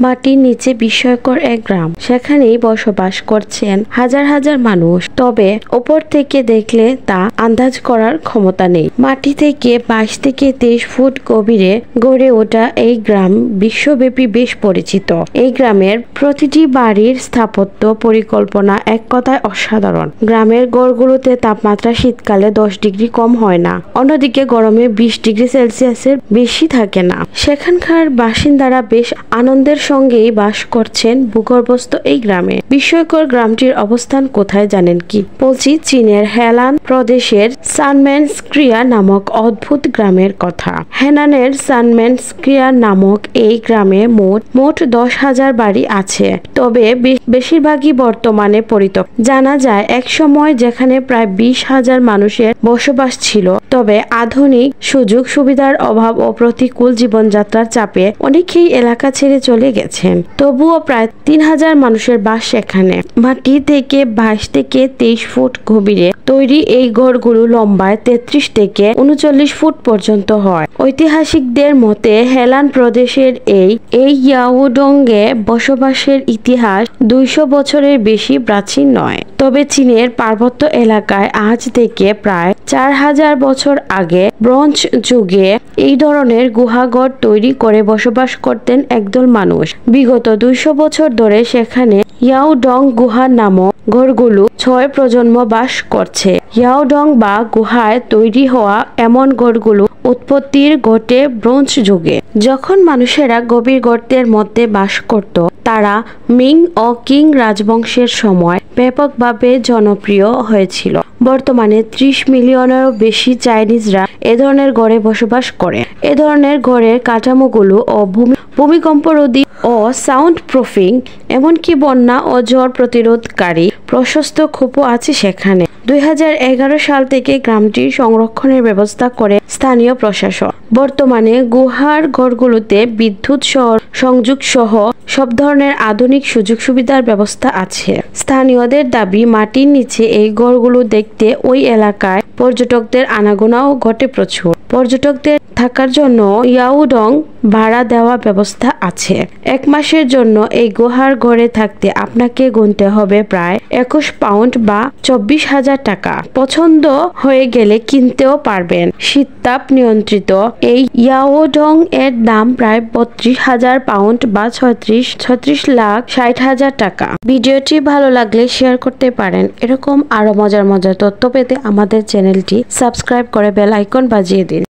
মাটির নিচে বিস্ময়কর এক গ্রাম, সেখানেই বসবাস করছেন হাজার হাজার মানুষ। তবে উপর থেকে দেখলে তা আন্দাজ করার ক্ষমতা নেই। মাটি থেকে 22 থেকে 23 ফুট গভীরে গড়ে ওঠা এই গ্রাম বিশ্বব্যাপী বেশ পরিচিত। এই গ্রামের প্রতিটি বাড়ির স্থাপত্য পরিকল্পনা এক কথায় অসাধারণ। গ্রামের গড়গুলোতে তাপমাত্রা শীতকালে 10 ডিগ্রি কম হয় না, অন্যদিকে গরমে 20 ডিগ্রি সেলসিয়াসের বেশি থাকে না। সেখানকার বাসিন্দারা বেশ আনন্দের সঙ্গেই বাস করছেন ভূগর্ভস্থ এই গ্রামে। বিস্ময়কর গ্রামটির অবস্থান কোথায় জানেন কি? বলছি চীনের হেনান প্রদেশের সানমেনস্ক্রিয়া নামক অদ্ভুত গ্রামের কথা। হেনানের সানমেনস্ক্রিয়া নামক এই গ্রামে মোট 10,000 বাড়ি আছে, তবে বেশিরভাগই বর্তমানে পরিত্যক্ত। জানা যায় এক সময় যেখানে প্রায় 20,000 মানুষের বসবাস ছিল, তবে আধুনিক সুযোগ সুবিধার অভাব ও প্রতিকূল জীবনযাত্রার চাপে অনেকেই এলাকা ছেড়ে চলে গেছেন। তবুও প্রায় 3,000 মানুষের বাস সেখানে। মাটি থেকে 22 থেকে 23 ফুট গভীরে তৈরি এই ঘরগুলো লম্বায় 33 থেকে 39 ফুট পর্যন্ত হয়। ঐতিহাসিকদের মতে হেনান প্রদেশের এই ইয়াওডংয়ে বসবাসের ইতিহাস 200 বছরের বেশি প্রাচীন নয়। তবে চীনের পার্বত্য এলাকায় আজ থেকে প্রায় 4,000 বছর আগে ব্রোঞ্জ যুগে এই ধরনের গুহাঘর তৈরি করে বসবাস করতেন একদল মানুষ। বিগত 200 বছর ধরে সেখানে ইয়াওডং গুহা নামক ঘরগুলো 6 প্রজন্ম বাস করছে। ইয়াওডং বা গুহায় তৈরি হওয়া এমন ঘরগুলো উৎপত্তির ঘটে ব্রোঞ্জ যুগে, যখন মানুষেরা গভীর গর্তের মধ্যে বাস করত। তারা মিং ও কিং রাজবংশের সময় ব্যাপকভাবে জনপ্রিয় হয়েছিল। বর্তমানে 30 মিলিয়নেরও বেশি চাইনিজরা এ ধরনের ঘরে বসবাস করে। এ ধরনের ঘরের কাঠামোগুলো ও ভূমিকম্পরোধী ও সাউন্ড প্রুফিং, এমনকি বন্যা ও ঝড় প্রতিরোধকারী প্রশস্ত খোপও আছে সেখানে। 2011 সাল থেকে গ্রামটির সংরক্ষণের ব্যবস্থা করে স্থানীয় প্রশাসন। বর্তমানে গুহার ঘরগুলোতে বিদ্যুৎ সংযোগ সহ সব ধরনের আধুনিক সুযোগ সুবিধার ব্যবস্থা আছে। স্থানীয়দের দাবি, মাটির নিচে এই ঘরগুলো দেখতে ওই এলাকায় পর্যটকদের আনাগোনাও ঘটে প্রচুর। পর্যটকদের থাকার জন্য ইয়াওডং ভাড়া দেওয়া ব্যবস্থা আছে। 1 মাসের জন্য এই গুহার ঘরে থাকতে আপনাকে গুনতে হবে প্রায় 21 পাউন্ড বা 24,000 টাকা। পছন্দ হয়ে গেলে কিনতেও পারবেন। শীততাপ নিয়ন্ত্রিত এই ইয়াওডং এর দাম প্রায় 32,000 পাউন্ড বা 36,60,000 টাকা। ভিডিওটি ভালো লাগলে শেয়ার করতে পারেন। এরকম আরো মজার তথ্য পেতে আমাদের চ্যানেলটি সাবস্ক্রাইব করে বেল আইকন বাজিয়ে দিন।